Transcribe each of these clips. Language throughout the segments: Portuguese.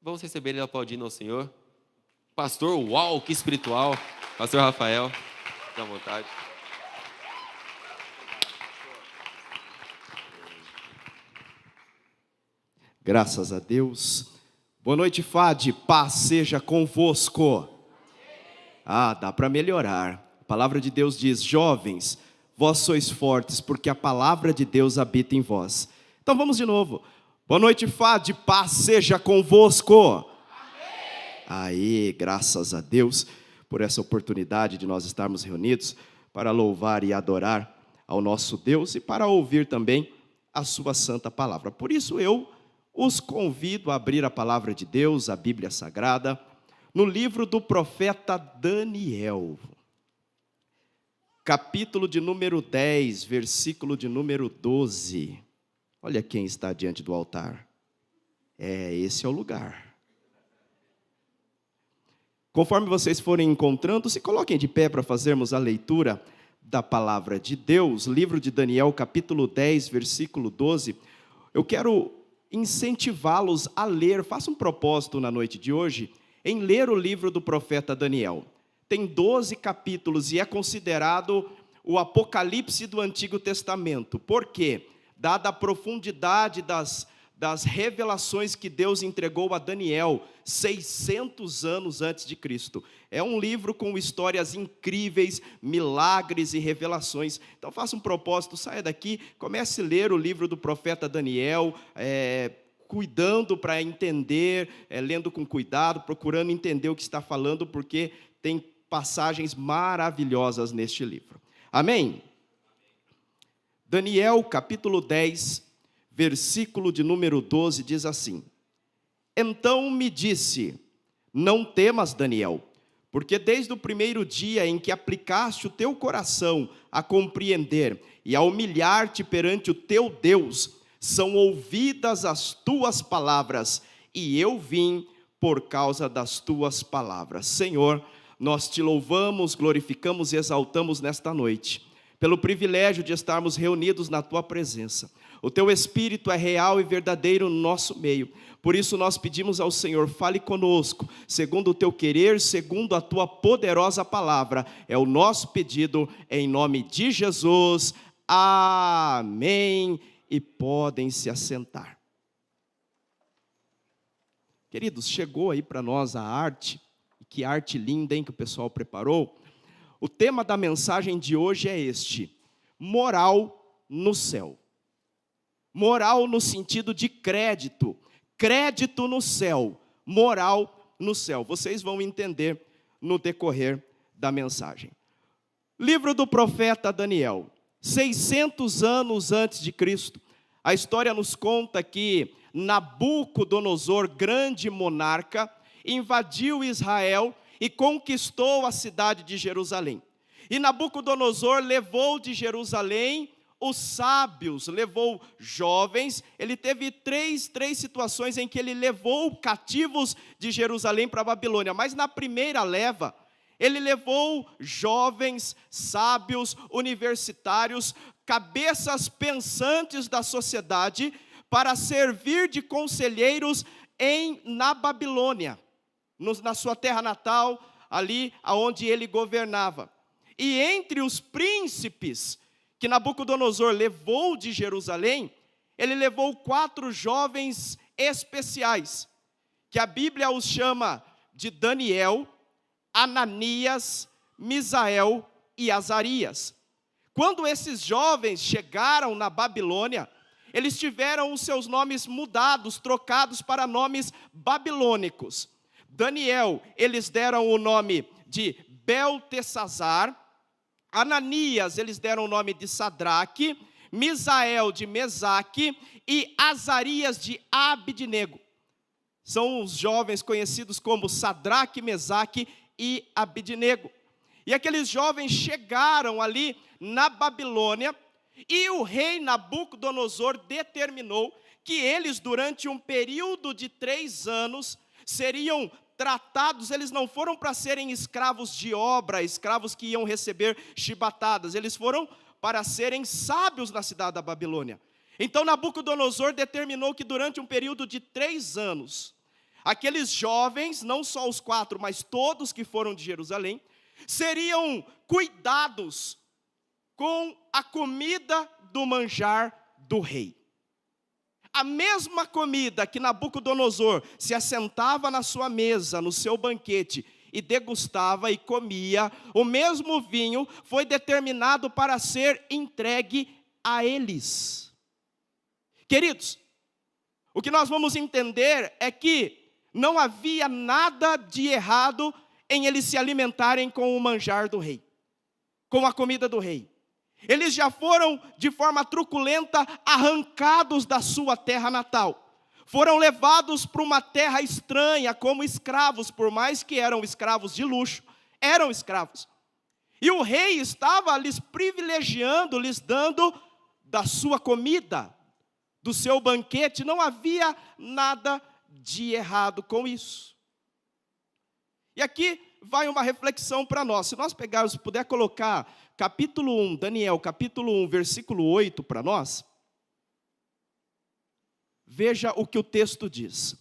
Vamos receber ele aplaudindo ao Senhor. Pastor, uau, que espiritual. Pastor Rafael, fique à vontade. Graças a Deus. Boa noite, Fade. Paz seja convosco. Dá para melhorar. A palavra de Deus diz: jovens, vós sois fortes, porque a palavra de Deus habita em vós. Então vamos de novo. Boa noite, Fade. Paz seja convosco. Aí, graças a Deus por essa oportunidade de nós estarmos reunidos para louvar e adorar ao nosso Deus e para ouvir também a sua santa palavra. Por isso eu os convido a abrir a palavra de Deus, a Bíblia Sagrada, no livro do profeta Daniel, capítulo de número 10, versículo de número 12. Olha quem está diante do altar. Esse é o lugar. Conforme vocês forem encontrando, se coloquem de pé para fazermos a leitura da palavra de Deus. Livro de Daniel, capítulo 10, versículo 12. Eu quero incentivá-los a ler, faça um propósito na noite de hoje, em ler o livro do profeta Daniel. Tem 12 capítulos e é considerado o Apocalipse do Antigo Testamento. Por quê? Dada a profundidade das revelações que Deus entregou a Daniel 600 anos antes de Cristo. É um livro com histórias incríveis, milagres e revelações. Então faça um propósito, saia daqui, comece a ler o livro do profeta Daniel, cuidando para entender, lendo com cuidado, procurando entender o que está falando, porque tem passagens maravilhosas neste livro. Amém? Daniel, capítulo 10, versículo de número 12, diz assim: então me disse, não temas, Daniel, porque desde o primeiro dia em que aplicaste o teu coração a compreender e a humilhar-te perante o teu Deus, são ouvidas as tuas palavras, e eu vim por causa das tuas palavras. Senhor, nós te louvamos, glorificamos e exaltamos nesta noite, pelo privilégio de estarmos reunidos na tua presença. O teu Espírito é real e verdadeiro no nosso meio. Por isso nós pedimos ao Senhor, fale conosco, segundo o teu querer, segundo a tua poderosa palavra. É o nosso pedido, em nome de Jesus. Amém. E podem se assentar. Queridos, chegou aí para nós a arte. Que arte linda, hein, que o pessoal preparou. O tema da mensagem de hoje é este: moral no céu. Moral no sentido de crédito. Crédito no céu. Moral no céu. Vocês vão entender no decorrer da mensagem. Livro do profeta Daniel. 600 anos antes de Cristo. A história nos conta que Nabucodonosor, grande monarca, invadiu Israel e conquistou a cidade de Jerusalém. E Nabucodonosor levou de Jerusalém os sábios, levou jovens. Ele teve três situações em que ele levou cativos de Jerusalém para a Babilônia. Mas na primeira leva, ele levou jovens, sábios, universitários, cabeças pensantes da sociedade, para servir de conselheiros na Babilônia, na sua terra natal, ali onde ele governava. E entre os príncipes que Nabucodonosor levou de Jerusalém, ele levou 4 jovens especiais, que a Bíblia os chama de Daniel, Ananias, Misael e Azarias. Quando esses jovens chegaram na Babilônia, eles tiveram os seus nomes mudados, trocados para nomes babilônicos. Daniel, eles deram o nome de Beltesazar. Ananias, eles deram o nome de Sadraque. Misael, de Mesaque. E Azarias, de Abidnego. São os jovens conhecidos como Sadraque, Mesaque e Abidnego. E aqueles jovens chegaram ali na Babilônia, e o rei Nabucodonosor determinou que eles, durante um período de 3 anos, seriam tratados. Eles não foram para serem escravos de obra, escravos que iam receber chibatadas, eles foram para serem sábios na cidade da Babilônia. Então Nabucodonosor determinou que durante um período de 3 anos, aqueles jovens, não só os 4, mas todos que foram de Jerusalém, seriam cuidados com a comida do manjar do rei. A mesma comida que Nabucodonosor se assentava na sua mesa, no seu banquete, e degustava e comia, o mesmo vinho foi determinado para ser entregue a eles. Queridos, o que nós vamos entender é que não havia nada de errado em eles se alimentarem com o manjar do rei, com a comida do rei. Eles já foram, de forma truculenta, arrancados da sua terra natal. Foram levados para uma terra estranha como escravos, por mais que eram escravos de luxo, eram escravos. E o rei estava lhes privilegiando, lhes dando da sua comida, do seu banquete. Não havia nada de errado com isso. E aqui vai uma reflexão para nós. Se nós pegarmos, se puder colocar capítulo 1, Daniel, capítulo 1, versículo 8 para nós. Veja o que o texto diz.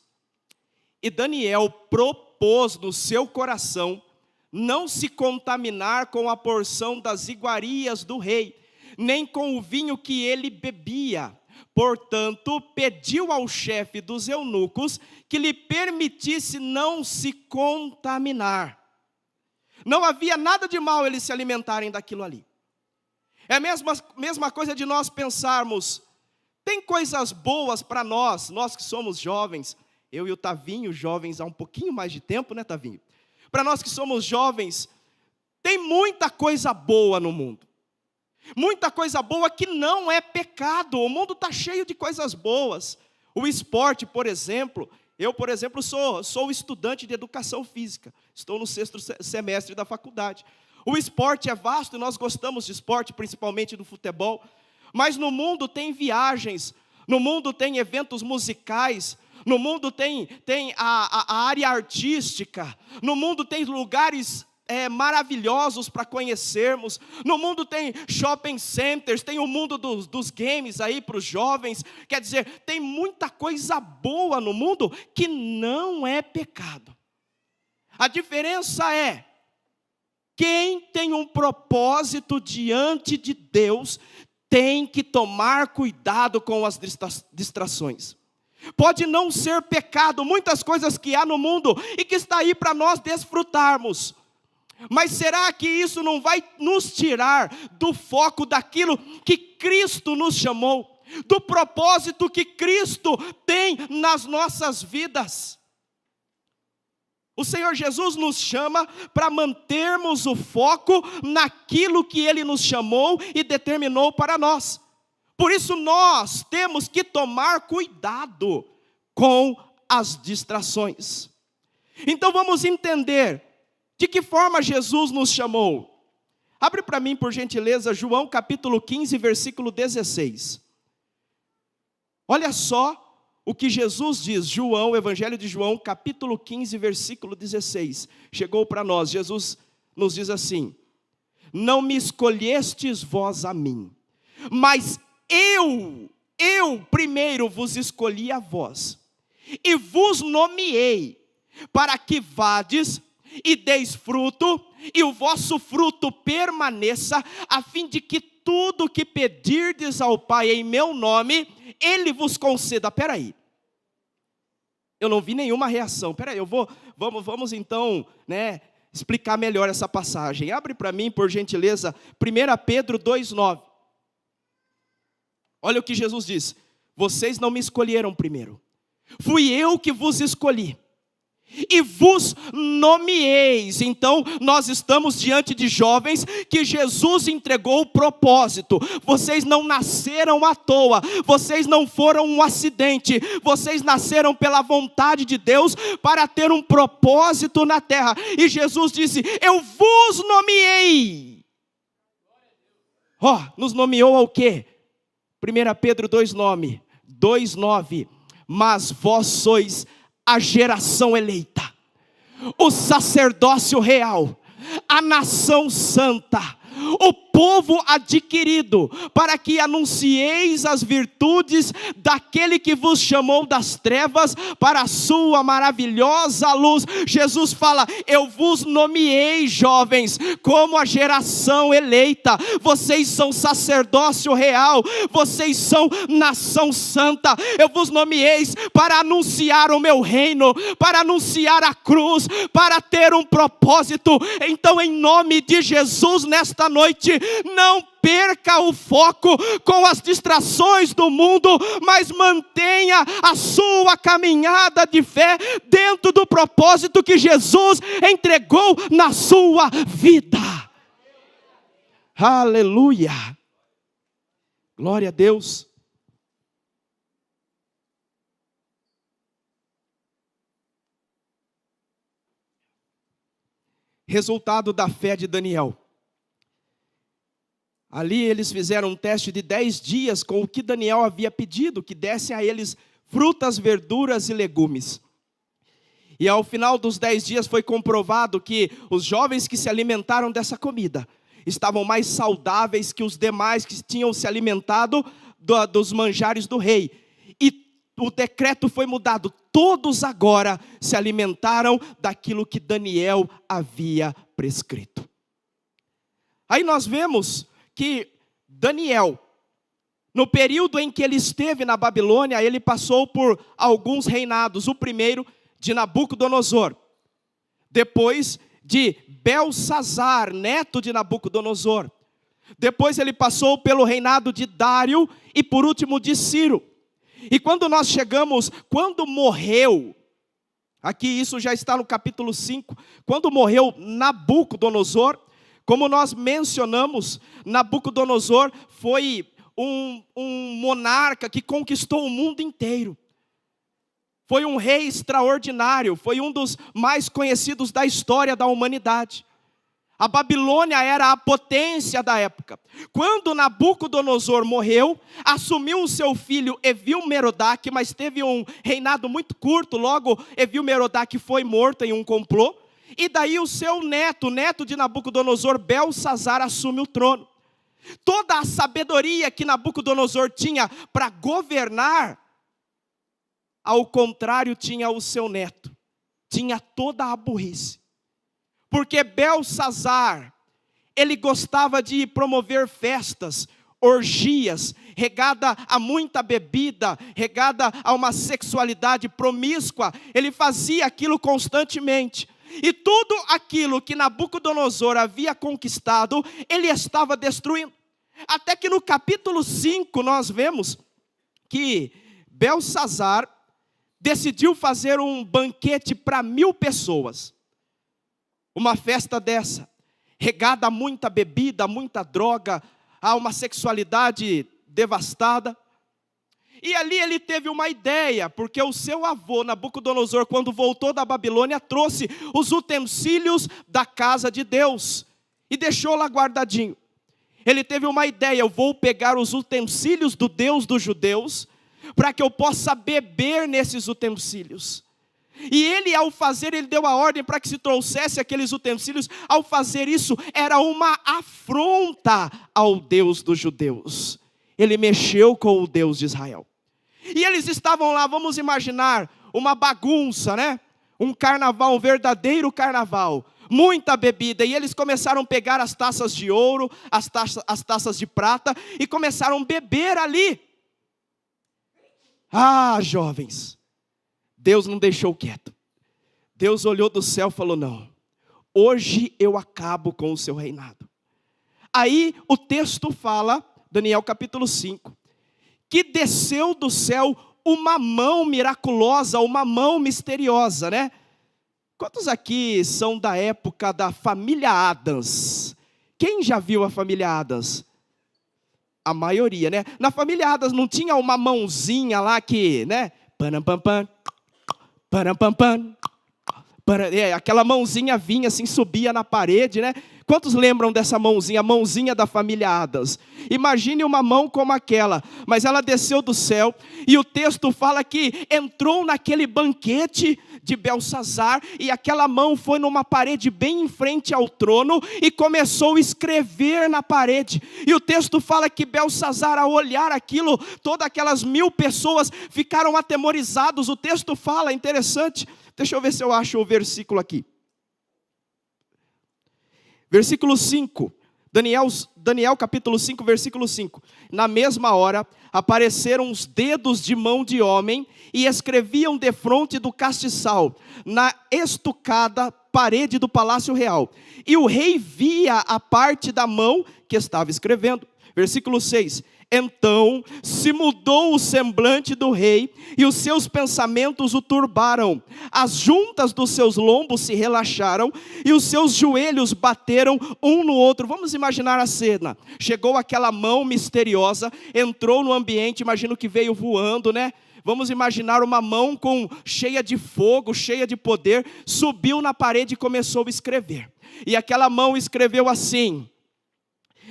E Daniel propôs no seu coração não se contaminar com a porção das iguarias do rei, nem com o vinho que ele bebia. Portanto, pediu ao chefe dos eunucos que lhe permitisse não se contaminar. Não havia nada de mal eles se alimentarem daquilo ali. É a mesma coisa de nós pensarmos, tem coisas boas para nós que somos jovens, eu e o Tavinho, jovens há um pouquinho mais de tempo, né, Tavinho? Para nós que somos jovens, tem muita coisa boa no mundo. Muita coisa boa que não é pecado. O mundo está cheio de coisas boas. O esporte, por exemplo, eu, por exemplo, sou estudante de educação física. Estou no 6º semestre da faculdade. O esporte é vasto e nós gostamos de esporte, principalmente do futebol. Mas no mundo tem viagens, no mundo tem eventos musicais, no mundo tem a área artística, no mundo tem lugares maravilhosos para conhecermos, no mundo tem shopping centers, tem o mundo dos games aí para os jovens, quer dizer, tem muita coisa boa no mundo que não é pecado. A diferença é, quem tem um propósito diante de Deus, tem que tomar cuidado com as distrações. Pode não ser pecado, muitas coisas que há no mundo e que está aí para nós desfrutarmos. Mas será que isso não vai nos tirar do foco daquilo que Cristo nos chamou? Do propósito que Cristo tem nas nossas vidas? O Senhor Jesus nos chama para mantermos o foco naquilo que Ele nos chamou e determinou para nós. Por isso nós temos que tomar cuidado com as distrações. Então vamos entender de que forma Jesus nos chamou. Abre para mim, por gentileza, João capítulo 15, versículo 16. Olha só o que Jesus diz, João, Evangelho de João, capítulo 15, versículo 16. Chegou para nós, Jesus nos diz assim: não me escolhestes vós a mim, mas eu primeiro vos escolhi a vós, e vos nomeei, para que vades e deis fruto, e o vosso fruto permaneça, a fim de que tudo que pedirdes ao Pai em meu nome, Ele vos conceda. Peraí, eu não vi nenhuma reação. Peraí, vamos então, explicar melhor essa passagem. Abre para mim, por gentileza, 1 Pedro 2,9. Olha o que Jesus diz: vocês não me escolheram primeiro, fui eu que vos escolhi e vos nomeeis. Então nós estamos diante de jovens que Jesus entregou o propósito. Vocês não nasceram à toa, vocês não foram um acidente, vocês nasceram pela vontade de Deus para ter um propósito na terra. E Jesus disse: eu vos nomeei. Nos nomeou ao quê? 1 Pedro 2,9. Mas vós sois a geração eleita, o sacerdócio real, a nação santa, o povo adquirido, para que anuncieis as virtudes daquele que vos chamou das trevas para a sua maravilhosa luz. Jesus fala: eu vos nomeei, jovens, como a geração eleita, vocês são sacerdócio real, vocês são nação santa, eu vos nomeei para anunciar o meu reino, para anunciar a cruz, para ter um propósito. Então, em nome de Jesus, nesta noite, não perca o foco com as distrações do mundo, mas mantenha a sua caminhada de fé dentro do propósito que Jesus entregou na sua vida. Aleluia! Glória a Deus. Resultado da fé de Daniel. Ali eles fizeram um teste de 10 dias com o que Daniel havia pedido, que dessem a eles frutas, verduras e legumes. E ao final dos 10 dias foi comprovado que os jovens que se alimentaram dessa comida estavam mais saudáveis que os demais que tinham se alimentado dos manjares do rei. E o decreto foi mudado, todos agora se alimentaram daquilo que Daniel havia prescrito. Aí nós vemos que Daniel, no período em que ele esteve na Babilônia, ele passou por alguns reinados. O primeiro de Nabucodonosor, depois de Belsazar, neto de Nabucodonosor. Depois ele passou pelo reinado de Dário e por último de Ciro. E quando nós chegamos, quando morreu, aqui isso já está no capítulo 5, quando morreu Nabucodonosor, como nós mencionamos, Nabucodonosor foi um monarca que conquistou o mundo inteiro. Foi um rei extraordinário, foi um dos mais conhecidos da história da humanidade. A Babilônia era a potência da época. Quando Nabucodonosor morreu, assumiu o seu filho Evil-Merodach, mas teve um reinado muito curto. Logo, Evil-Merodach foi morto em um complô. E daí o seu neto, neto de Nabucodonosor, Belsazar, assume o trono. Toda a sabedoria que Nabucodonosor tinha para governar, ao contrário, tinha o seu neto. Tinha toda a burrice. Porque Belsazar, ele gostava de promover festas, orgias, regada a muita bebida, regada a uma sexualidade promíscua. Ele fazia aquilo constantemente. E tudo aquilo que Nabucodonosor havia conquistado, ele estava destruindo. Até que no capítulo 5 nós vemos que Belsazar decidiu fazer um banquete para 1000 pessoas. Uma festa dessa, regada a muita bebida, a muita droga, a uma sexualidade devastada. E ali ele teve uma ideia, porque o seu avô, Nabucodonosor, quando voltou da Babilônia, trouxe os utensílios da casa de Deus e deixou lá guardadinho. Ele teve uma ideia: eu vou pegar os utensílios do Deus dos judeus, para que eu possa beber nesses utensílios. E ele, ao fazer, ele deu a ordem para que se trouxesse aqueles utensílios. Ao fazer isso, era uma afronta ao Deus dos judeus. Ele mexeu com o Deus de Israel. E eles estavam lá, vamos imaginar, uma bagunça, né? Um carnaval, um verdadeiro carnaval. Muita bebida. E eles começaram a pegar as taças de ouro, as taças de prata, e começaram a beber ali. Ah, jovens, Deus não deixou quieto. Deus olhou do céu e falou: não, hoje eu acabo com o seu reinado. Aí o texto fala, Daniel capítulo 5, que desceu do céu uma mão miraculosa, uma mão misteriosa, né? Quantos aqui são da época da família Addams? Quem já viu a família Addams? A maioria, né? Na família Addams não tinha uma mãozinha lá que, né? Aquela mãozinha vinha assim, subia na parede, né? Quantos lembram dessa mãozinha, a mãozinha da família Adams? Imagine uma mão como aquela, mas ela desceu do céu, e o texto fala que entrou naquele banquete de Belsazar, e aquela mão foi numa parede bem em frente ao trono, e começou a escrever na parede. E o texto fala que Belsazar, ao olhar aquilo, todas aquelas 1000 pessoas ficaram atemorizados. O texto fala, interessante, deixa eu ver se eu acho o versículo aqui. Versículo 5, Daniel capítulo 5, versículo 5. Na mesma hora, apareceram os dedos de mão de homem, e escreviam defronte do castiçal, na estucada parede do palácio real. E o rei via a parte da mão que estava escrevendo. Versículo 6. Então se mudou o semblante do rei, e os seus pensamentos o turbaram. As juntas dos seus lombos se relaxaram, e os seus joelhos bateram um no outro. Vamos imaginar a cena. Chegou aquela mão misteriosa, entrou no ambiente, imagino que veio voando, né? Vamos imaginar uma mão cheia de fogo, cheia de poder, subiu na parede e começou a escrever. E aquela mão escreveu assim: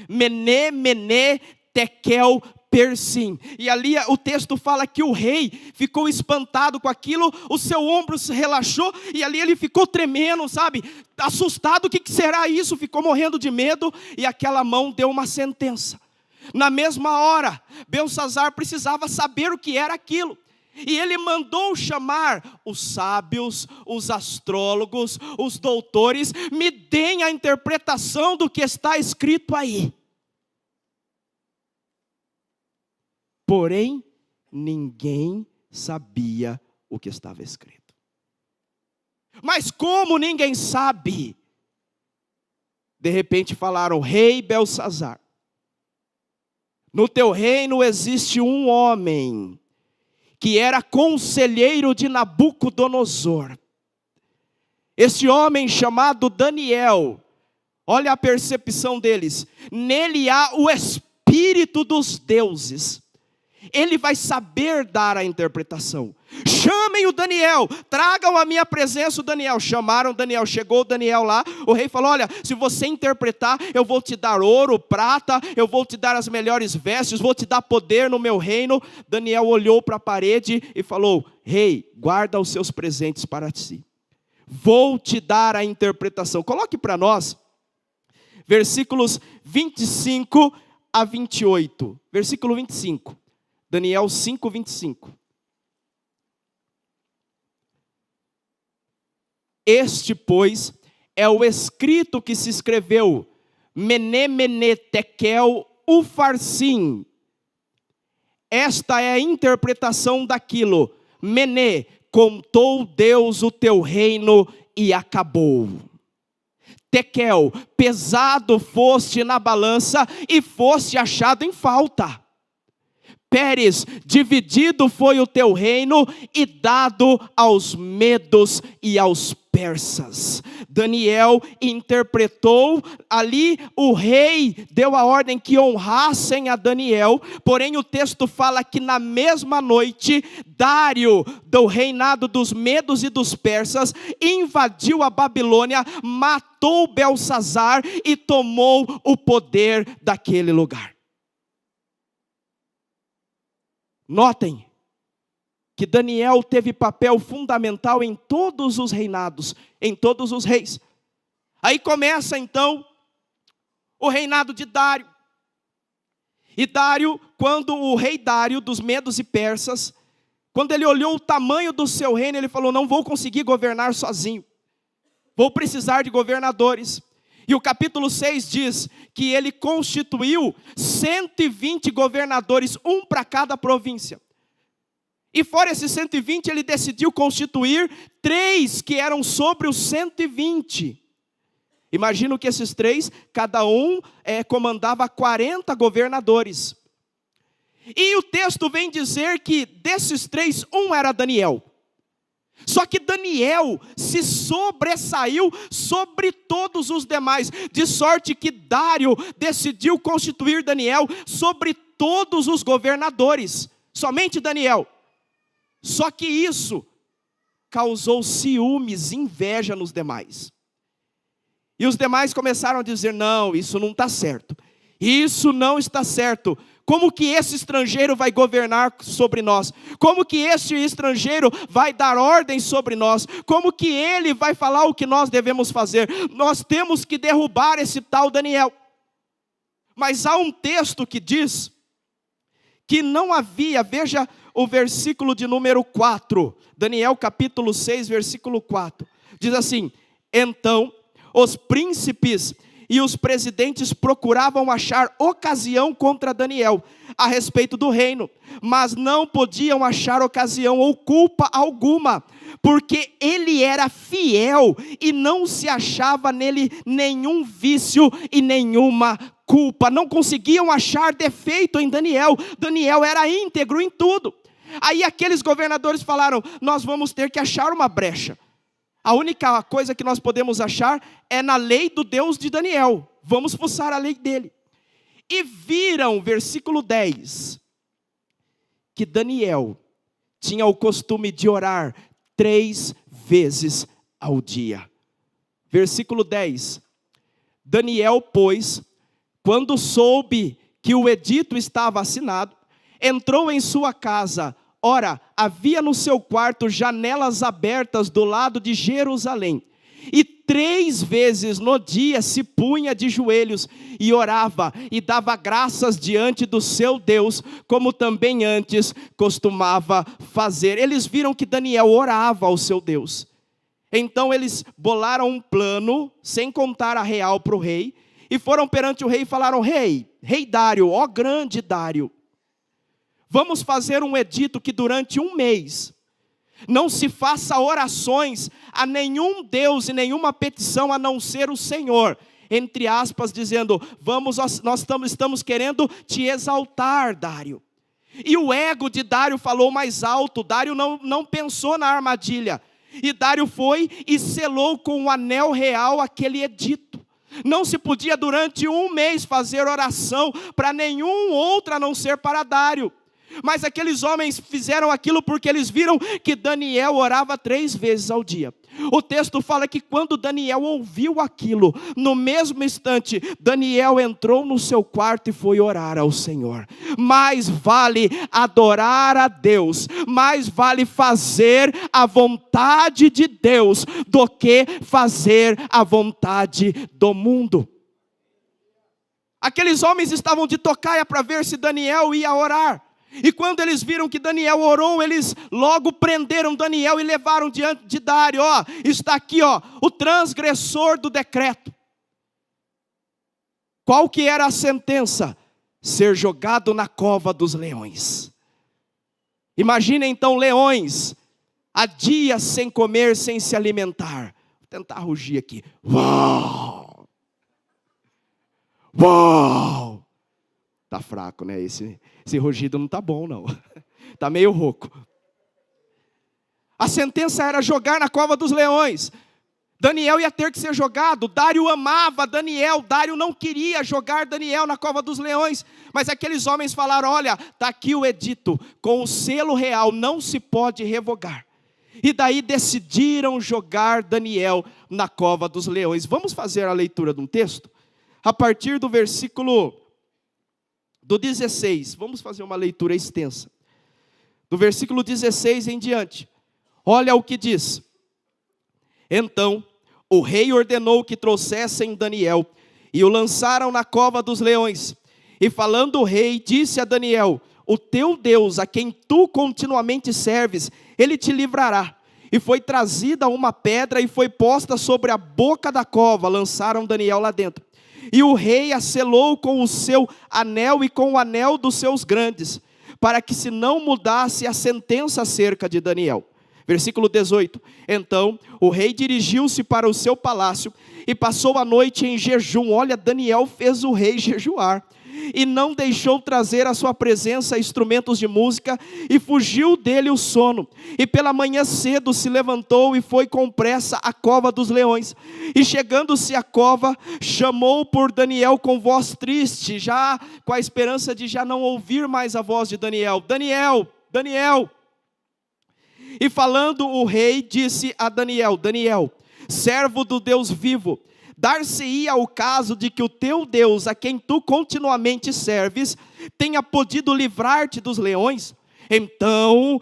Mené, Mené, Tekel, Persim. E ali o texto fala que o rei ficou espantado com aquilo, o seu ombro se relaxou, e ali ele ficou tremendo, sabe? Assustado, o que será isso? Ficou morrendo de medo, e aquela mão deu uma sentença. Na mesma hora, Belsazar precisava saber o que era aquilo. E ele mandou chamar os sábios, os astrólogos, os doutores, me deem a interpretação do que está escrito aí. Porém, ninguém sabia o que estava escrito. Mas como ninguém sabe? De repente falaram: Rei Belsazar, no teu reino existe um homem que era conselheiro de Nabucodonosor. Esse homem chamado Daniel, olha a percepção deles, nele há o espírito dos deuses. Ele vai saber dar a interpretação. Chamem o Daniel, tragam a minha presença o Daniel. Chamaram Daniel, chegou o Daniel lá. O rei falou: olha, se você interpretar, eu vou te dar ouro, prata, eu vou te dar as melhores vestes, vou te dar poder no meu reino. Daniel olhou para a parede e falou: rei, guarda os seus presentes para si. Vou te dar a interpretação. Coloque para nós, versículos 25 a 28. Versículo 25. Daniel 5, 25. Este, pois, é o escrito que se escreveu, Mené, Mené, Tekel, Ufarsim. Esta é a interpretação daquilo. Mené, contou Deus o teu reino e acabou. Tekel, pesado foste na balança e foste achado em falta. Pérez, dividido foi o teu reino e dado aos medos e aos persas. Daniel interpretou, ali o rei deu a ordem que honrassem a Daniel, porém o texto fala que na mesma noite, Dário, do reinado dos medos e dos persas, invadiu a Babilônia, matou Belsazar e tomou o poder daquele lugar. Notem que Daniel teve papel fundamental em todos os reinados, em todos os reis. Aí começa então o reinado de Dário. E Dário, quando o rei Dário dos medos e persas, quando ele olhou o tamanho do seu reino, ele falou: não vou conseguir governar sozinho, vou precisar de governadores. E o capítulo 6 diz que ele constituiu 120 governadores, um para cada província. E fora esses 120, ele decidiu constituir 3 que eram sobre os 120. Imagino que esses 3, cada um comandava 40 governadores. E o texto vem dizer que desses 3, um era Daniel. Só que Daniel se sobressaiu sobre todos os demais, de sorte que Dário decidiu constituir Daniel sobre todos os governadores, somente Daniel. Só que isso causou ciúmes, inveja nos demais. E os demais começaram a dizer, não, isso não está certo. Isso não está certo. Como que esse estrangeiro vai governar sobre nós? Como que esse estrangeiro vai dar ordem sobre nós? Como que ele vai falar o que nós devemos fazer? Nós temos que derrubar esse tal Daniel. Mas há um texto que diz que não havia, veja o versículo de número 4, Daniel capítulo 6, versículo 4, diz assim, então os príncipes e os presidentes procuravam achar ocasião contra Daniel a respeito do reino, mas não podiam achar ocasião ou culpa alguma, porque ele era fiel e não se achava nele nenhum vício e nenhuma culpa. Não conseguiam achar defeito em Daniel. Daniel era íntegro em tudo. Aí aqueles governadores falaram, nós vamos ter que achar uma brecha. A única coisa que nós podemos achar é na lei do Deus de Daniel. Vamos fuçar a lei dele. E viram, versículo 10, que Daniel tinha o costume de orar 3 vezes ao dia. Versículo 10. Daniel, pois, quando soube que o edito estava assinado, entrou em sua casa. Ora, havia no seu quarto janelas abertas do lado de Jerusalém. E 3 vezes no dia se punha de joelhos e orava e dava graças diante do seu Deus, como também antes costumava fazer. Eles viram que Daniel orava ao seu Deus. Então eles bolaram um plano, sem contar a real para o rei, e foram perante o rei e falaram, rei Dário, ó grande Dário, vamos fazer um edito que durante 1 mês não se faça orações a nenhum Deus e nenhuma petição a não ser o Senhor. Entre aspas, dizendo, nós estamos querendo te exaltar, Dário. E o ego de Dário falou mais alto. Dário não pensou na armadilha. E Dário foi e selou com o anel real aquele edito. Não se podia durante 1 mês fazer oração para nenhum outro a não ser para Dário. Mas aqueles homens fizeram aquilo porque eles viram que Daniel orava 3 vezes ao dia. O texto fala que quando Daniel ouviu aquilo, no mesmo instante, Daniel entrou no seu quarto e foi orar ao Senhor. Mais vale adorar a Deus, mais vale fazer a vontade de Deus do que fazer a vontade do mundo. Aqueles homens estavam de tocaia para ver se Daniel ia orar. E quando eles viram que Daniel orou, eles logo prenderam Daniel e levaram diante de Dário. Ó, está aqui, ó, o transgressor do decreto. Qual que era a sentença? Ser jogado na cova dos leões. Imagina então leões, há dias sem comer, sem se alimentar. Vou tentar rugir aqui. Uau! Uau! Tá fraco, né? Esse rugido não tá bom, não. Tá meio rouco. A sentença era jogar na cova dos leões. Daniel ia ter que ser jogado. Dário amava Daniel. Dário não queria jogar Daniel na cova dos leões. Mas aqueles homens falaram, olha, tá aqui o edito. Com o selo real não se pode revogar. E daí decidiram jogar Daniel na cova dos leões. Vamos fazer a leitura de um texto? A partir do versículo do 16, vamos fazer uma leitura extensa. Do versículo 16 em diante. Olha o que diz. Então, o rei ordenou que trouxessem Daniel e o lançaram na cova dos leões. E falando o rei, disse a Daniel, o teu Deus, a quem tu continuamente serves, ele te livrará. E foi trazida uma pedra e foi posta sobre a boca da cova, lançaram Daniel lá dentro. E o rei a selou com o seu anel e com o anel dos seus grandes, para que se não mudasse a sentença acerca de Daniel. Versículo 18. Então o rei dirigiu-se para o seu palácio e passou a noite em jejum. Olha, Daniel fez o rei jejuar. E não deixou trazer à sua presença instrumentos de música, e fugiu dele o sono. E pela manhã cedo se levantou e foi com pressa à cova dos leões. E chegando-se à cova, chamou por Daniel com voz triste, já com a esperança de já não ouvir mais a voz de Daniel. Daniel, Daniel. E falando o rei, disse a Daniel, Daniel, servo do Deus vivo, dar-se-ia o caso de que o teu Deus, a quem tu continuamente serves, tenha podido livrar-te dos leões? Então,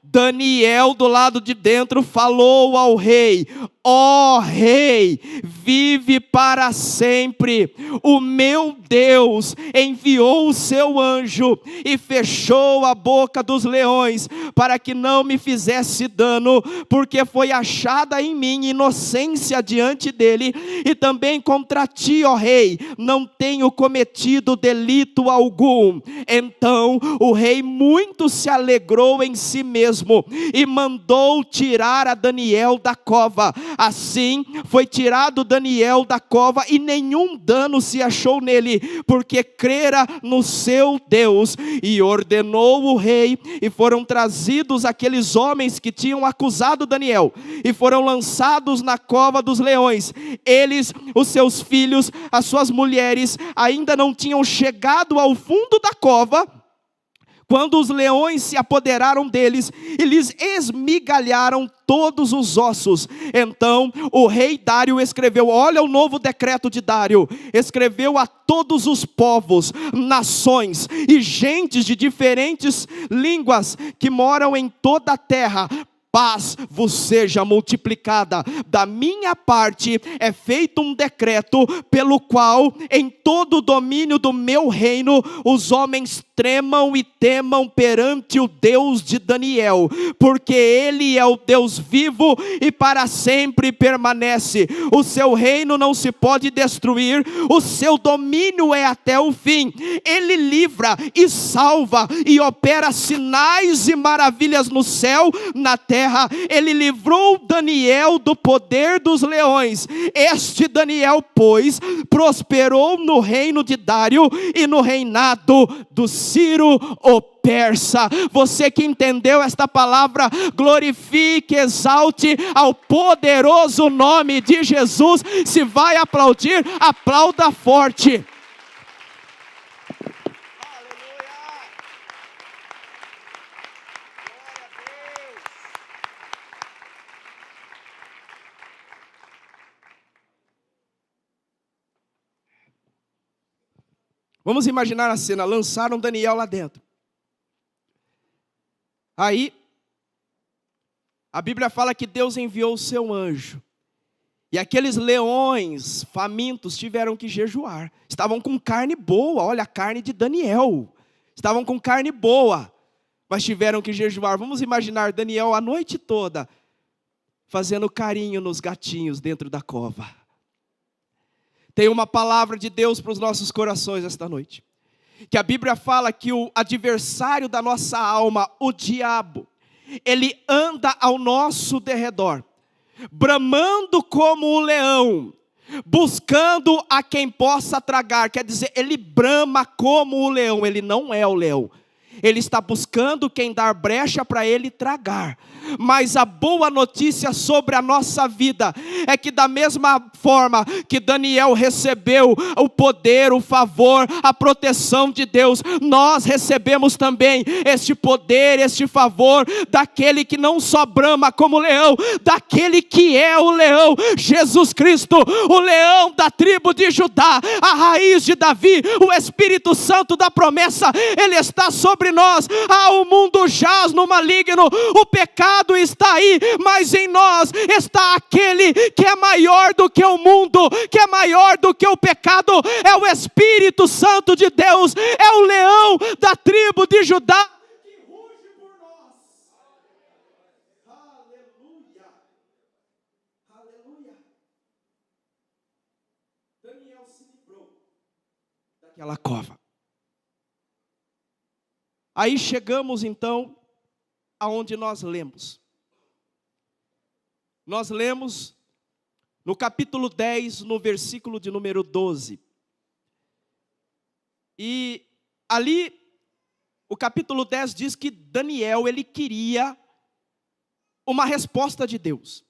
Daniel do lado de dentro falou ao rei: ó rei, vive para sempre. O meu Deus enviou o seu anjo e fechou a boca dos leões, para que não me fizesse dano, porque foi achada em mim inocência diante dele, e também contra ti, ó rei, não tenho cometido delito algum. Então o rei muito se alegrou em si mesmo e mandou tirar a Daniel da cova. Assim foi tirado Daniel da cova e nenhum dano se achou nele, porque crera no seu Deus. E ordenou o rei, e foram trazidos aqueles homens que tinham acusado Daniel, e foram lançados na cova dos leões. Eles, os seus filhos, as suas mulheres, ainda não tinham chegado ao fundo da cova, quando os leões se apoderaram deles e lhes esmigalharam todos os ossos. Então o rei Dário escreveu, olha o novo decreto de Dário, escreveu a todos os povos, nações e gentes de diferentes línguas que moram em toda a terra: paz vos seja multiplicada. Da minha parte é feito um decreto, pelo qual em todo o domínio do meu reino os homens tremam e temam perante o Deus de Daniel, porque ele é o Deus vivo e para sempre permanece. O seu reino não se pode destruir, o seu domínio é até o fim. Ele livra e salva e opera sinais e maravilhas no céu, na terra. Ele livrou Daniel do poder dos leões. Este Daniel, pois, prosperou no reino de Dário e no reinado do Ciro o persa. Você que entendeu esta palavra, glorifique, exalte ao poderoso nome de Jesus. Se vai aplaudir, aplauda forte. Vamos imaginar a cena: lançaram Daniel lá dentro. Aí, a Bíblia fala que Deus enviou o seu anjo. E aqueles leões famintos tiveram que jejuar. Estavam com carne boa, olha a carne de Daniel. Estavam com carne boa, mas tiveram que jejuar. Vamos imaginar Daniel a noite toda fazendo carinho nos gatinhos dentro da cova. Tem uma palavra de Deus para os nossos corações esta noite, que a Bíblia fala que o adversário da nossa alma, o diabo, ele anda ao nosso derredor, bramando como o leão, buscando a quem possa tragar. Quer dizer, ele brama como o leão, ele não é o leão. Ele está buscando quem dar brecha para ele tragar. Mas a boa notícia sobre a nossa vida é que da mesma forma que Daniel recebeu o poder, o favor, a proteção de Deus, nós recebemos também este poder, este favor daquele que não só brama como leão, daquele que é o leão, Jesus Cristo, o leão da tribo de Judá, a raiz de Davi, o Espírito Santo da promessa. Ele está sobre nós. O mundo jaz no maligno, o pecado está aí, mas em nós está aquele que é maior do que o mundo, que é maior do que o pecado. É o Espírito Santo de Deus, é o leão da tribo de Judá que ruge por nós. Aleluia, aleluia. Daniel se livrou daquela cova. Aí chegamos então aonde nós lemos. Nós lemos no capítulo 10, no versículo de número 12. E ali, o capítulo 10 diz que Daniel, ele queria uma resposta de Deus.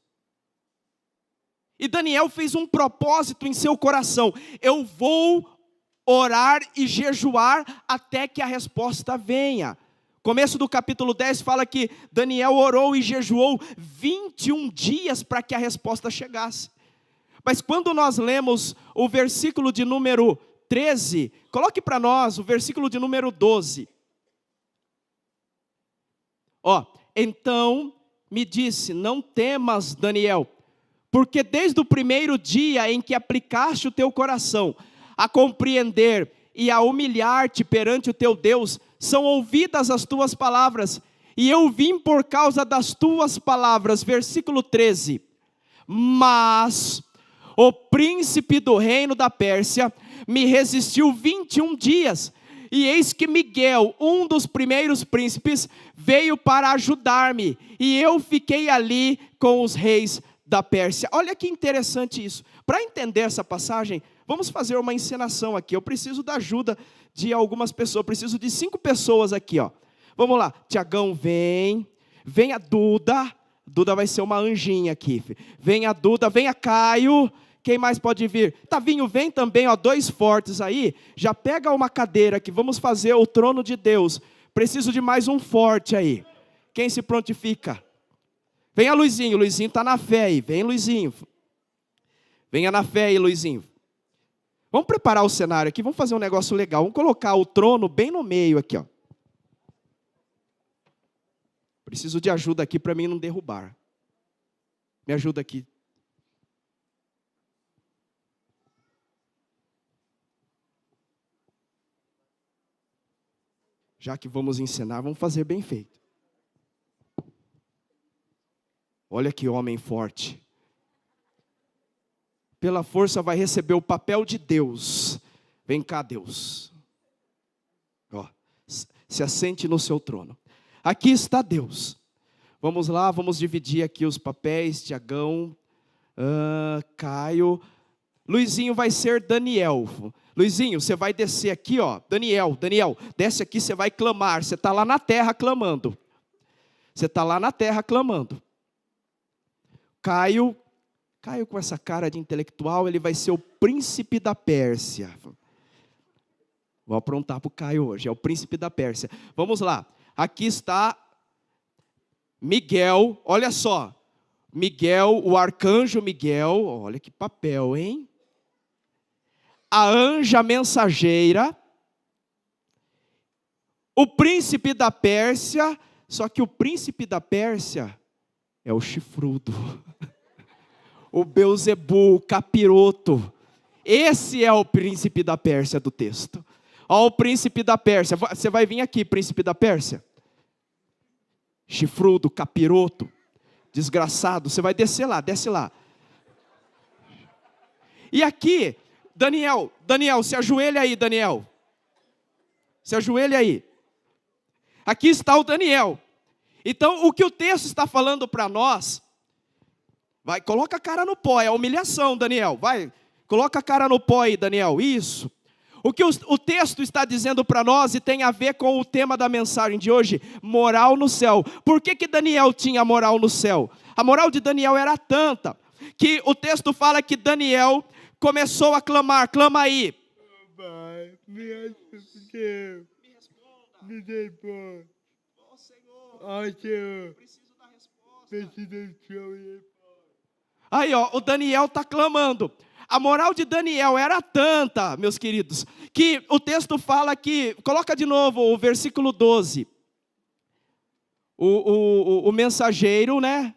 E Daniel fez um propósito em seu coração: eu vou orar e jejuar até que a resposta venha. Começo do capítulo 10 fala que Daniel orou e jejuou 21 dias para que a resposta chegasse. Mas quando nós lemos o versículo de número 13, coloque para nós o versículo de número 12. Então me disse: não temas, Daniel, porque desde o primeiro dia em que aplicaste o teu coração a compreender e a humilhar-te perante o teu Deus, são ouvidas as tuas palavras, e eu vim por causa das tuas palavras. Versículo 13. Mas o príncipe do reino da Pérsia me resistiu 21 dias, e eis que Miguel, um dos primeiros príncipes, veio para ajudar-me, e eu fiquei ali com os reis da Pérsia. Olha que interessante isso. Para entender essa passagem, vamos fazer uma encenação aqui. Eu preciso da ajuda de algumas pessoas, eu preciso de 5 pessoas aqui, Vamos lá, Tiagão, vem a Duda. Duda vai ser uma anjinha aqui. Vem a Duda, vem a Caio. Quem mais pode vir? Tavinho, vem também, 2 fortes aí. Já pega uma cadeira aqui, vamos fazer o trono de Deus. Preciso de mais um forte aí. Quem se prontifica? Venha, Luizinho. Luizinho está na fé aí. Vem, Luizinho. Venha na fé aí, Luizinho. Vamos preparar o cenário aqui, vamos fazer um negócio legal. Vamos colocar o trono bem no meio aqui, Preciso de ajuda aqui para mim não derrubar. Me ajuda aqui. Já que vamos ensinar, vamos fazer bem feito. Olha que homem forte. Pela força vai receber o papel de Deus. Vem cá, Deus. Se assente no seu trono. Aqui está Deus. Vamos lá, vamos dividir aqui os papéis. Tiagão, Caio. Luizinho vai ser Daniel. Luizinho, você vai descer aqui, Daniel, desce aqui, você vai clamar. Você está lá na terra clamando. Caio com essa cara de intelectual, ele vai ser o príncipe da Pérsia. Vou aprontar para o Caio hoje, é o príncipe da Pérsia. Vamos lá, aqui está Miguel, olha só. Miguel, o arcanjo Miguel, olha que papel, hein? A anja mensageira, o príncipe da Pérsia, só que o príncipe da Pérsia é o chifrudo, o Beuzebu, o capiroto. Esse é o príncipe da Pérsia do texto. Ó, o príncipe da Pérsia, você vai vir aqui, príncipe da Pérsia. Chifrudo, capiroto, desgraçado, você vai descer lá, desce lá. E aqui, Daniel, se ajoelha aí, Daniel. Se ajoelha aí. Aqui está o Daniel. Então, o que o texto está falando para nós, vai, coloca a cara no pó, é a humilhação, Daniel. Vai, coloca a cara no pó aí, Daniel, isso. O que o texto está dizendo para nós e tem a ver com o tema da mensagem de hoje, moral no céu. Por que Daniel tinha moral no céu? A moral de Daniel era tanta, que o texto fala que Daniel começou a clamar, clama aí. Pai, me ajude. Me responda. Me dê pão. Ó Senhor, Ai, Senhor, preciso da resposta. preciso do Senhor. Aí, o Daniel está clamando. A moral de Daniel era tanta, meus queridos, que o texto fala que, coloca de novo o versículo 12. O mensageiro, né?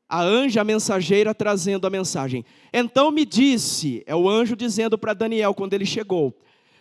A anja mensageira trazendo a mensagem. Então me disse, é o anjo dizendo para Daniel quando ele chegou: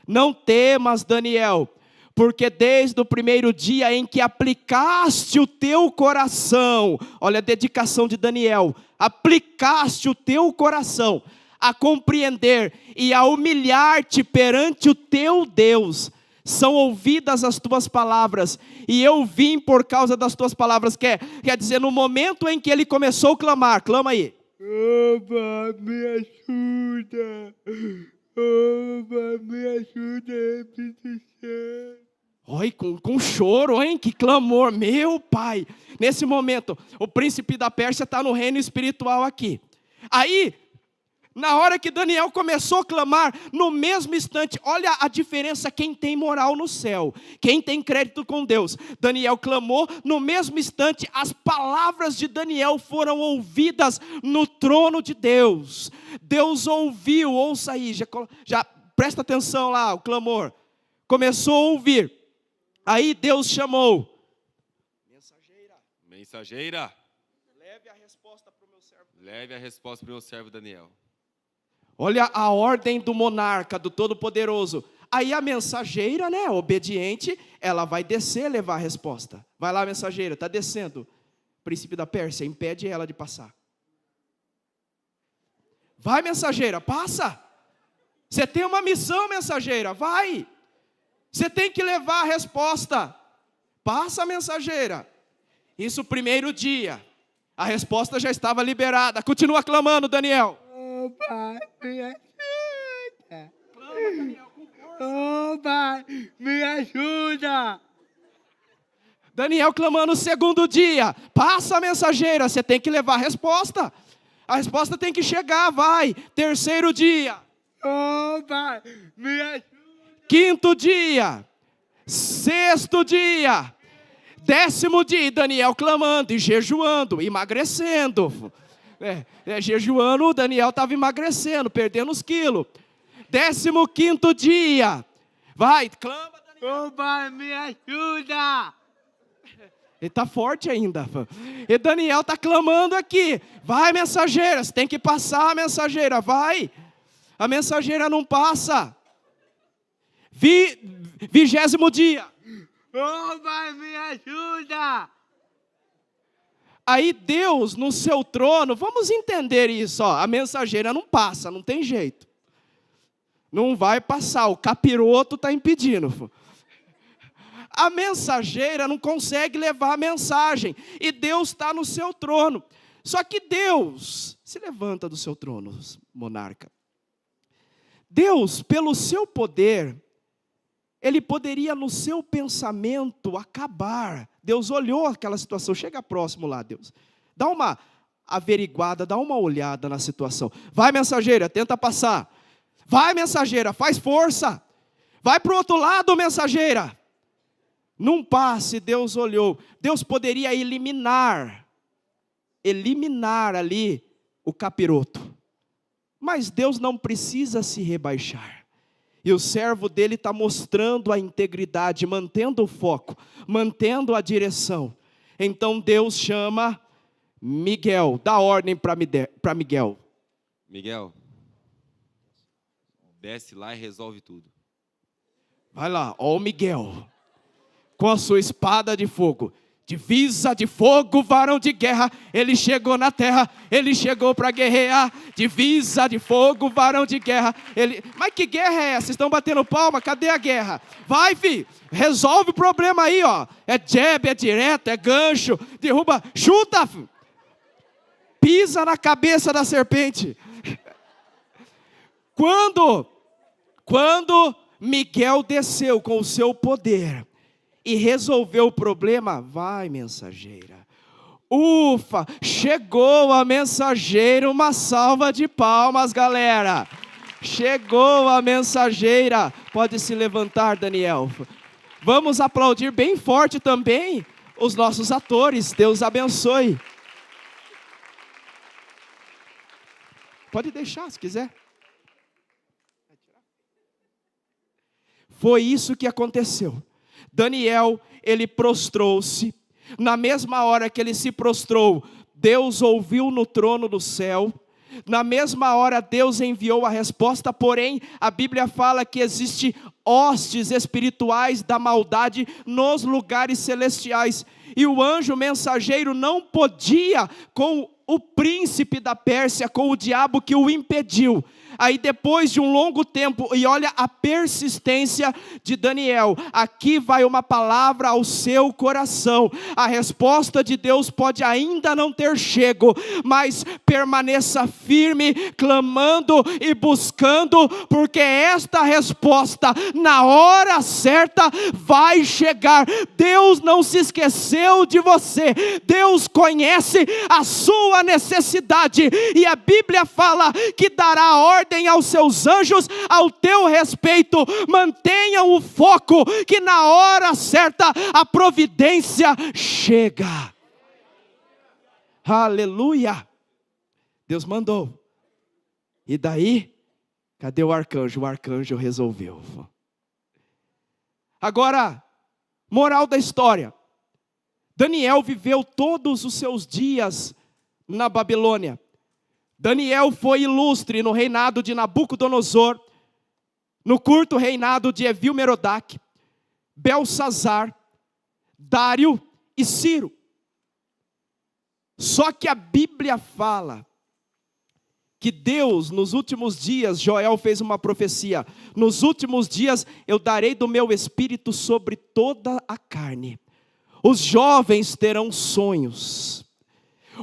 não temas, Daniel, porque desde o primeiro dia em que aplicaste o teu coração, olha a dedicação de Daniel, aplicaste o teu coração a compreender e a humilhar-te perante o teu Deus, são ouvidas as tuas palavras, e eu vim por causa das tuas palavras. Quer dizer, no momento em que ele começou a clamar, clama aí. Opa, me ajuda. Opa, me ajuda, preciso. Oi, com choro, hein? Que clamor, meu pai. Nesse momento, o príncipe da Pérsia está no reino espiritual aqui. Aí, Na hora que Daniel começou a clamar, no mesmo instante, olha a diferença, quem tem moral no céu, quem tem crédito com Deus. Daniel clamou, no mesmo instante, as palavras de Daniel foram ouvidas no trono de Deus. Deus ouviu, ouça aí, já presta atenção lá, o clamor. Começou a ouvir, aí Deus chamou. Mensageira, Leve a resposta para o meu servo. leve a resposta para o meu servo Daniel. Olha a ordem do monarca, do Todo-Poderoso. Aí a mensageira, né, obediente, ela vai descer, levar a resposta. Vai lá, mensageira, está descendo. Príncipe da Pérsia, impede ela de passar. Vai, mensageira, passa. Você tem uma missão, mensageira, vai. Você tem que levar a resposta. Passa, mensageira. Isso o primeiro dia. A resposta já estava liberada. Continua clamando, Daniel. Ô Pai, me ajuda. Clama, Daniel, com força. Ô Pai, me ajuda. Daniel clamando o segundo dia. Passa, mensageira, você tem que levar a resposta. A resposta tem que chegar, vai. Terceiro dia. Ô Pai, me ajuda. Quinto dia. Sexto dia. 10º dia. Daniel clamando e jejuando, emagrecendo. Jejuando, Daniel estava emagrecendo, perdendo os quilos. 15º dia. Vai, clama, Daniel. Ô Pai, me ajuda. Ele está forte ainda. E Daniel está clamando aqui. Vai, mensageira, você tem que passar a mensageira, vai. A mensageira não passa. 20º dia. Ô Pai, me ajuda. Aí Deus no seu trono, vamos entender isso, ó, a mensageira não passa, não tem jeito. Não vai passar, o capiroto está impedindo. A mensageira não consegue levar a mensagem, e Deus está no seu trono. Só que Deus se levanta do seu trono, monarca. Deus, pelo seu poder, Ele poderia no seu pensamento acabar. Deus olhou aquela situação, chega próximo lá, Deus. Dá uma averiguada, dá uma olhada na situação. Vai, mensageira, tenta passar. Vai, mensageira, faz força. Vai para o outro lado, mensageira. Num passe, Deus olhou. Deus poderia eliminar ali o capiroto. Mas Deus não precisa se rebaixar. E o servo dele está mostrando a integridade, mantendo o foco, mantendo a direção. Então Deus chama Miguel, dá ordem para Miguel. Miguel, desce lá e resolve tudo. Vai lá, ó o Miguel, com a sua espada de fogo. Divisa de fogo, varão de guerra, ele chegou na terra, ele chegou para guerrear. Divisa de fogo, varão de guerra. Mas que guerra é essa? Vocês estão batendo palma? Cadê a guerra? Vai, filho, resolve o problema aí, ó. É jab, é direto, é gancho, derruba, chuta, filho. Pisa na cabeça da serpente. Quando Miguel desceu com o seu poder e resolveu o problema, vai, mensageira. Ufa, chegou a mensageira, uma salva de palmas, galera. Chegou a mensageira. Pode se levantar, Daniel. Vamos aplaudir bem forte também os nossos atores. Deus abençoe. Pode deixar, se quiser. Foi isso que aconteceu. Daniel, ele prostrou-se. Na mesma hora que ele se prostrou, Deus ouviu no trono do céu. Na mesma hora, Deus enviou a resposta. Porém, a Bíblia fala que existe hostes espirituais da maldade nos lugares celestiais. E o anjo mensageiro não podia com o príncipe da Pérsia, com o diabo que o impediu. Aí depois de um longo tempo, e olha a persistência de Daniel, aqui vai uma palavra ao seu coração. A resposta de Deus pode ainda não ter chego, mas permaneça firme, clamando e buscando, porque esta resposta, na hora certa, vai chegar. Deus não se esqueceu de você, Deus conhece a sua necessidade, e a Bíblia fala que dará ordem aos seus anjos ao teu respeito. Mantenham o foco, que na hora certa a providência chega. Aleluia! Deus mandou. E daí, cadê o arcanjo? O arcanjo resolveu. Agora, moral da história. Daniel viveu todos os seus dias na Babilônia. Daniel foi ilustre no reinado de Nabucodonosor, no curto reinado de Evil-Merodach, Belsazar, Dário e Ciro. Só que a Bíblia fala que Deus, nos últimos dias, Joel fez uma profecia: nos últimos dias eu darei do meu espírito sobre toda a carne. Os jovens terão sonhos.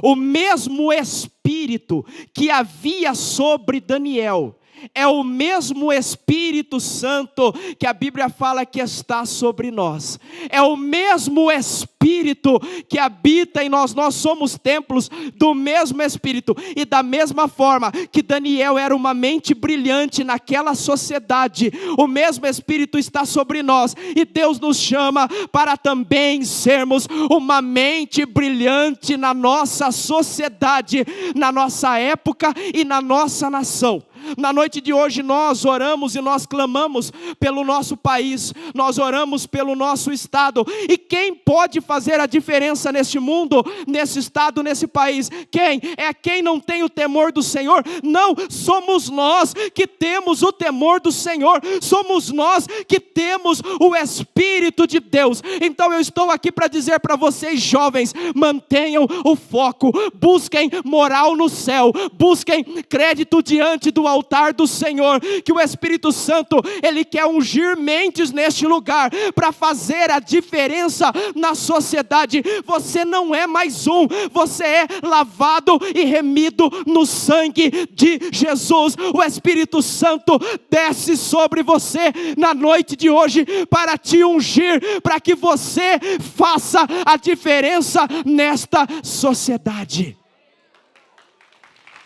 O mesmo Espírito que havia sobre Daniel é o mesmo Espírito Santo que a Bíblia fala que está sobre nós. É o mesmo Espírito que habita em nós. Nós somos templos do mesmo Espírito. E da mesma forma que Daniel era uma mente brilhante naquela sociedade, o mesmo Espírito está sobre nós. E Deus nos chama para também sermos uma mente brilhante na nossa sociedade, na nossa época e na nossa nação. Na noite de hoje nós oramos e nós clamamos pelo nosso país, nós oramos pelo nosso estado. E quem pode fazer a diferença neste mundo, nesse estado, nesse país? Quem? É quem não tem o temor do Senhor? Não, somos nós que temos o temor do Senhor, somos nós que temos o Espírito de Deus. Então eu estou aqui para dizer para vocês, jovens, mantenham o foco, busquem moral no céu, busquem crédito diante do altar do Senhor, que o Espírito Santo, Ele quer ungir mentes neste lugar, para fazer a diferença na sociedade. Você não é mais um, você é lavado e remido no sangue de Jesus. O Espírito Santo desce sobre você na noite de hoje, para te ungir, para que você faça a diferença nesta sociedade.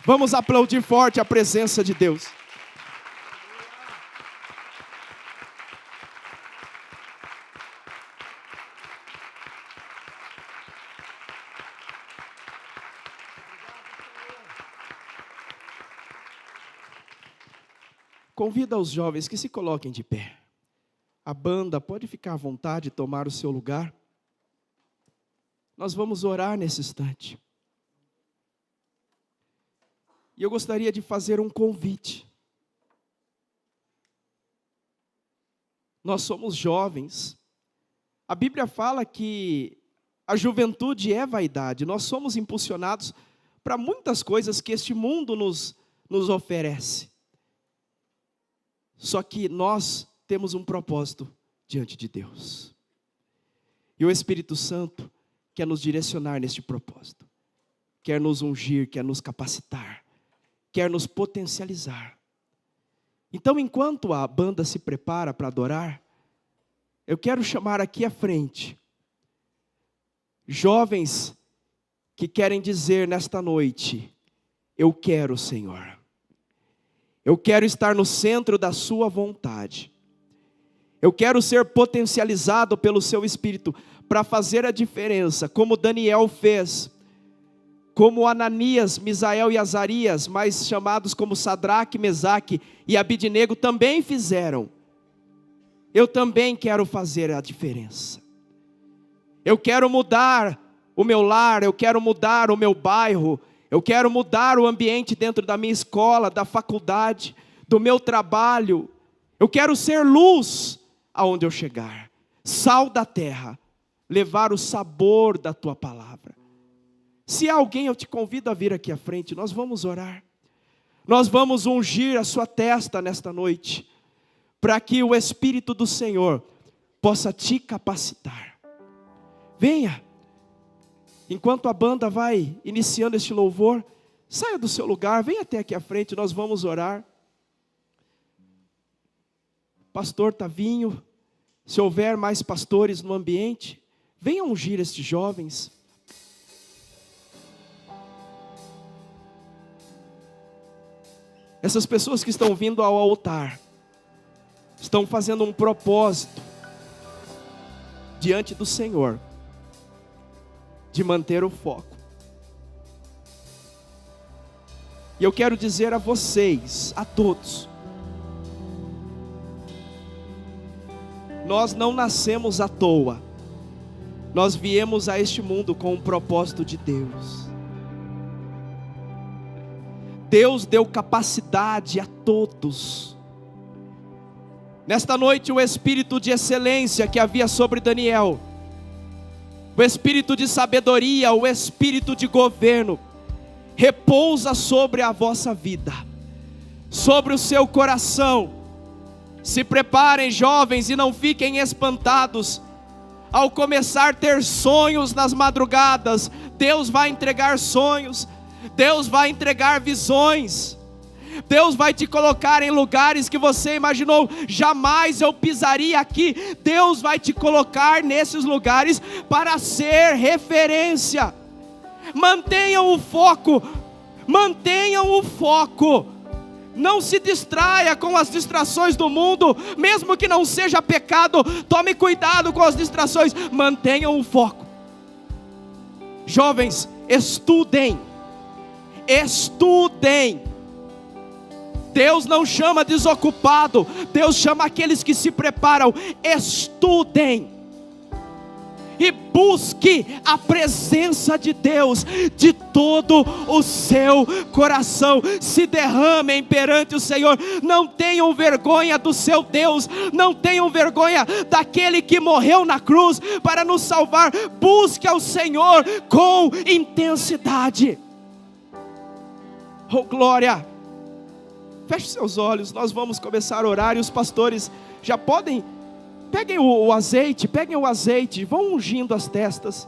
Vamos aplaudir forte a presença de Deus. Convido os jovens que se coloquem de pé. A banda pode ficar à vontade, tomar o seu lugar. Nós vamos orar nesse instante. E eu gostaria de fazer um convite. Nós somos jovens. A Bíblia fala que a juventude é vaidade. Nós somos impulsionados para muitas coisas que este mundo nos oferece. Só que nós temos um propósito diante de Deus. E o Espírito Santo quer nos direcionar neste propósito. Quer nos ungir, quer nos capacitar, quer nos potencializar. Então, enquanto a banda se prepara para adorar, eu quero chamar aqui à frente jovens que querem dizer nesta noite: eu quero, Senhor. Eu quero estar no centro da sua vontade. Eu quero ser potencializado pelo seu Espírito para fazer a diferença, como Daniel fez, como Ananias, Misael e Azarias, mais chamados como Sadraque, Mesaque e Abidnego, também fizeram. Eu também quero fazer a diferença. Eu quero mudar o meu lar, eu quero mudar o meu bairro, eu quero mudar o ambiente dentro da minha escola, da faculdade, do meu trabalho. Eu quero ser luz aonde eu chegar, sal da terra, levar o sabor da tua palavra. Se há alguém, eu te convido a vir aqui à frente, nós vamos orar. Nós vamos ungir a sua testa nesta noite, para que o Espírito do Senhor possa te capacitar. Venha, enquanto a banda vai iniciando este louvor, saia do seu lugar, venha até aqui à frente, nós vamos orar. Pastor Tavinho, se houver mais pastores no ambiente, venha ungir estes jovens. Essas pessoas que estão vindo ao altar, estão fazendo um propósito diante do Senhor, de manter o foco. E eu quero dizer a vocês, a todos, nós não nascemos à toa, nós viemos a este mundo com um propósito de Deus. Deus deu capacidade a todos. Nesta noite o espírito de excelência que havia sobre Daniel, o espírito de sabedoria, o espírito de governo, repousa sobre a vossa vida, sobre o seu coração. Se preparem, jovens, e não fiquem espantados ao começar a ter sonhos nas madrugadas. Deus vai entregar sonhos, Deus vai entregar visões, Deus vai te colocar em lugares que você imaginou, jamais eu pisaria aqui. Deus vai te colocar nesses lugares para ser referência. Mantenham o foco, mantenham o foco. Não se distraia com as distrações do mundo, mesmo que não seja pecado, tome cuidado com as distrações, mantenham o foco. Jovens, estudem, estudem. Deus não chama desocupado, Deus chama aqueles que se preparam. Estudem e busque a presença de Deus de todo o seu coração. Se derramem perante o Senhor. Não tenham vergonha do seu Deus, não tenham vergonha daquele que morreu na cruz para nos salvar. Busque ao Senhor com intensidade. Oh glória! Feche seus olhos, nós vamos começar a orar. E os pastores já podem, peguem o azeite, vão ungindo as testas.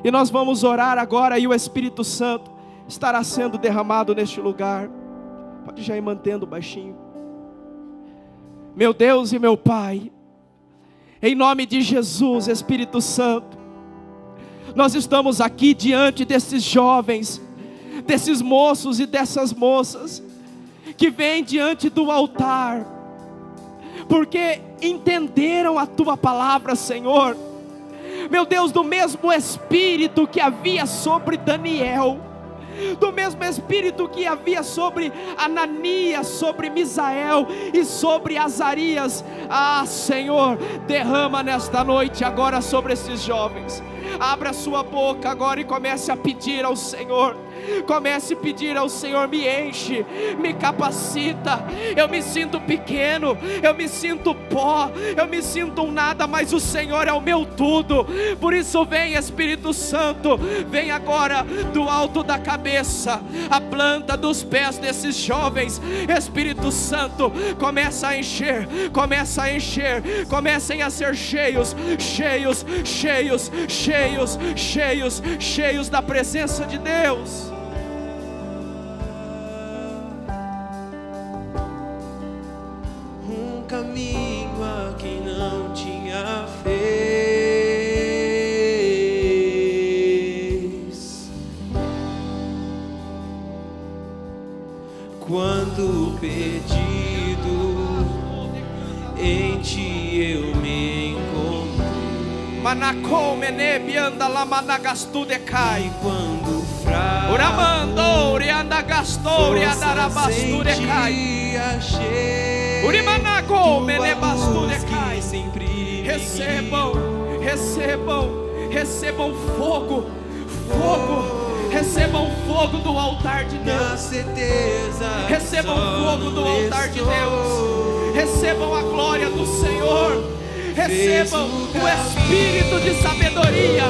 E nós vamos orar agora, e o Espírito Santo estará sendo derramado neste lugar. Pode já ir mantendo baixinho. Meu Deus e meu Pai, em nome de Jesus, Espírito Santo, nós estamos aqui diante desses jovens, desses moços e dessas moças, que vêm diante do altar, porque entenderam a Tua palavra, Senhor. Meu Deus, do mesmo Espírito que havia sobre Daniel, do mesmo Espírito que havia sobre Ananias, sobre Misael e sobre Azarias. Senhor, derrama nesta noite agora sobre esses jovens. Abra sua boca agora e comece a pedir ao Senhor. Comece a pedir ao Senhor: me enche, me capacita. Eu me sinto pequeno, eu me sinto pó, eu me sinto um nada, mas o Senhor é o meu tudo. Por isso vem, Espírito Santo, vem agora do alto da cabeça, a planta dos pés desses jovens. Espírito Santo, começa a encher, começa a encher, comecem a ser cheios, cheios, cheios, cheios, cheios, cheios da presença de Deus. Um caminho a quem não tinha fez. Quando perdido em ti eu me encontrei. Manacou menebe anda lá managastu decai. Quando fraco, uramando urianda gastou uriandarabastu decai. Urimanaco menebastu decai. Recebam, recebam, recebam fogo, fogo. Recebam fogo do altar de Deus. Recebam fogo do altar de Deus. Recebam a glória do Senhor. Recebam o espírito de sabedoria.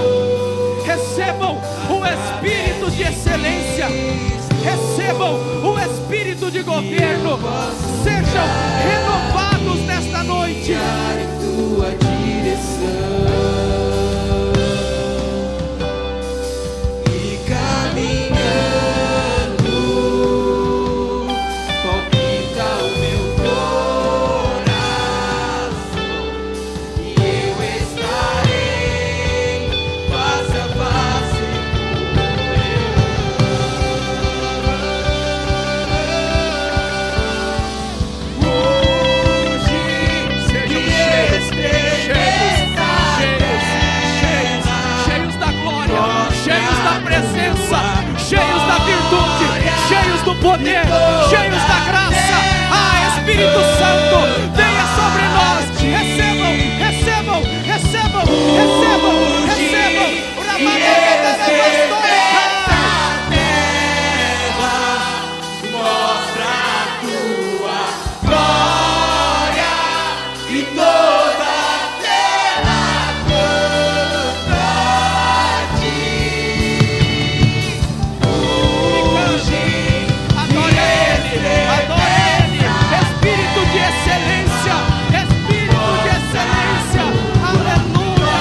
Recebam o espírito de excelência. Recebam o espírito de governo sejam renovados nesta noite. Em tua direção e caminhando, palpita o meu coração e eu estarei face a face cheios da virtude, cheios do poder, cheios da graça. Espírito Santo, venha sobre nós. Recebam, recebam, recebam, recebam, recebam. mostra a tua glória e toda a terra canta a ti. Adore Ele, adore Ele. Espírito de excelência, Espírito de excelência. Aleluia.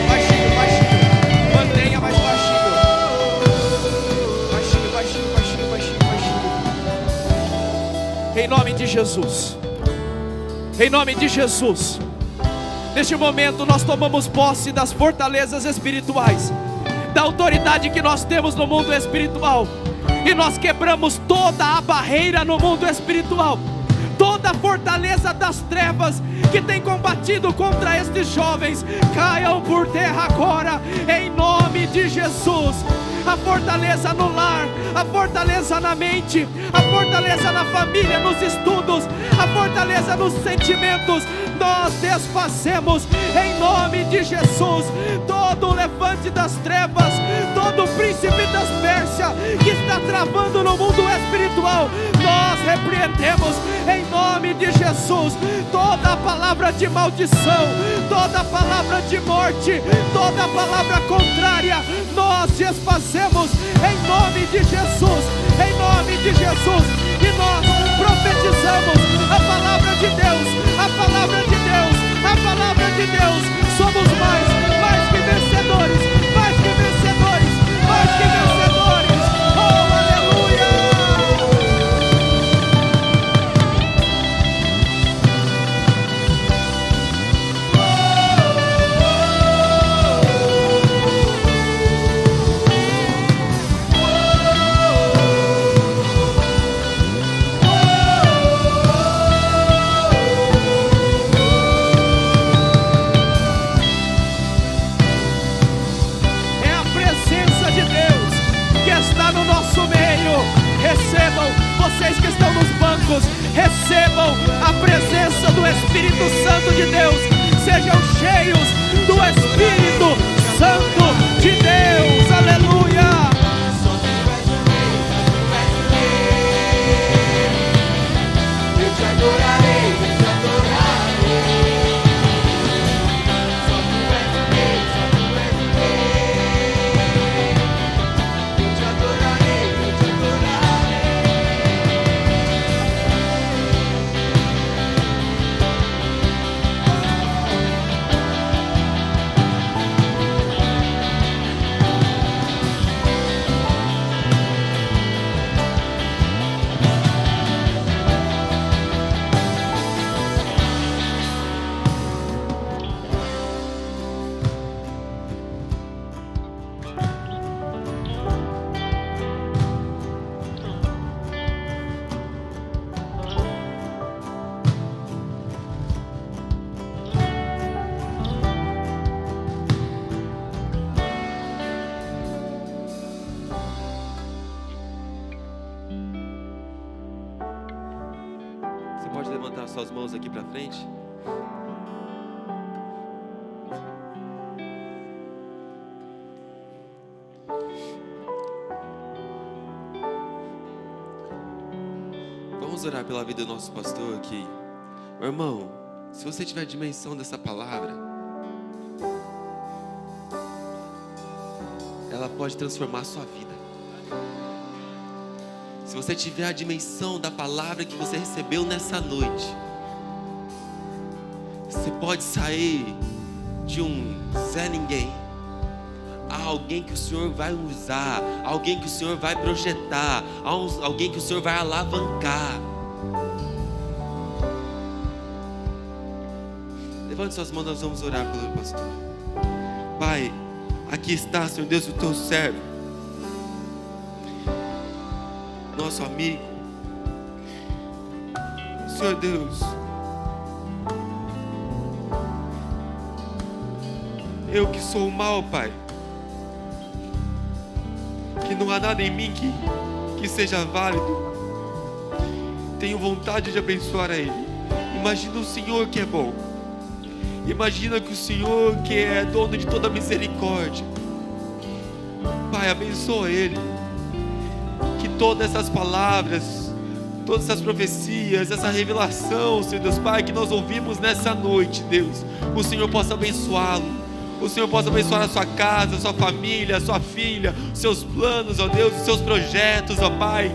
Baixinho, baixinho. Mantenha mais baixinho. Baixinho, baixinho, baixinho, baixinho, baixinho. Em nome de Jesus. Em nome de Jesus. Neste momento nós tomamos posse das fortalezas espirituais, da autoridade que nós temos no mundo espiritual, e nós quebramos toda a barreira no mundo espiritual, toda a fortaleza das trevas que tem combatido contra estes jovens, caiam por terra agora, em nome de Jesus. A fortaleza no lar, a fortaleza na mente, a fortaleza na família, nos estudos, a fortaleza nos sentimentos, nós desfazemos em nome de Jesus todo o levante das trevas, todo o príncipe das Pérsia que está travando no mundo espiritual. Nós repreendemos em nome de Jesus toda a palavra de maldição, toda a palavra de morte, toda a palavra contrária. Nós desfazemos em nome de Jesus, em nome de Jesus. E nós profetizamos a palavra de Deus, a palavra de Deus, a palavra de Deus. Somos mais que vencedores, mais que vencedores, mais que vencedores. Oh, aleluia! Recebam, vocês que estão nos bancos, recebam a presença do Espírito Santo de Deus. Sejam cheios do Espírito Santo de Deus. Aleluia. Eu te adorarei, eu te adorarei. Só tu és o rei, só tu és o rei. Eu te adorarei, eu te adorarei. levantar suas mãos aqui para frente? Vamos orar pela vida do nosso pastor aqui. Meu irmão, se você tiver dimensão dessa palavra, ela pode transformar a sua vida. Se você tiver a dimensão da palavra que você recebeu nessa noite, você pode sair de um Zé Ninguém a alguém que o Senhor vai usar, alguém que o Senhor vai projetar, alguém que o Senhor vai alavancar. Levante suas mãos, nós vamos orar pelo pastor. Pai, aqui está, Senhor Deus, o teu servo, nosso amigo. Senhor Deus, eu que sou o mal, Pai, que não há nada em mim que seja válido, tenho vontade de abençoar a ele. Imagina o Senhor que é bom, imagina que o Senhor que é dono de toda misericórdia, Pai, abençoa ele, que todas essas palavras, todas essas profecias, essa revelação, Senhor Deus, Pai, que nós ouvimos nessa noite, Deus, o Senhor possa abençoá-lo, o Senhor possa abençoar a sua casa, a sua família, a sua filha, os seus planos, ó Deus, os seus projetos, ó Pai.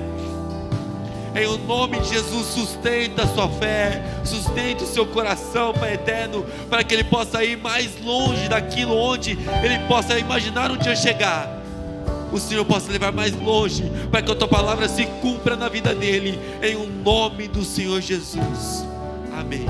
Em o nome de Jesus, sustenta a sua fé, sustenta o seu coração, Pai eterno, para que ele possa ir mais longe daquilo onde ele possa imaginar um dia chegar. O Senhor possa levar mais longe, para que a tua palavra se cumpra na vida dele, em o nome do Senhor Jesus. Amém.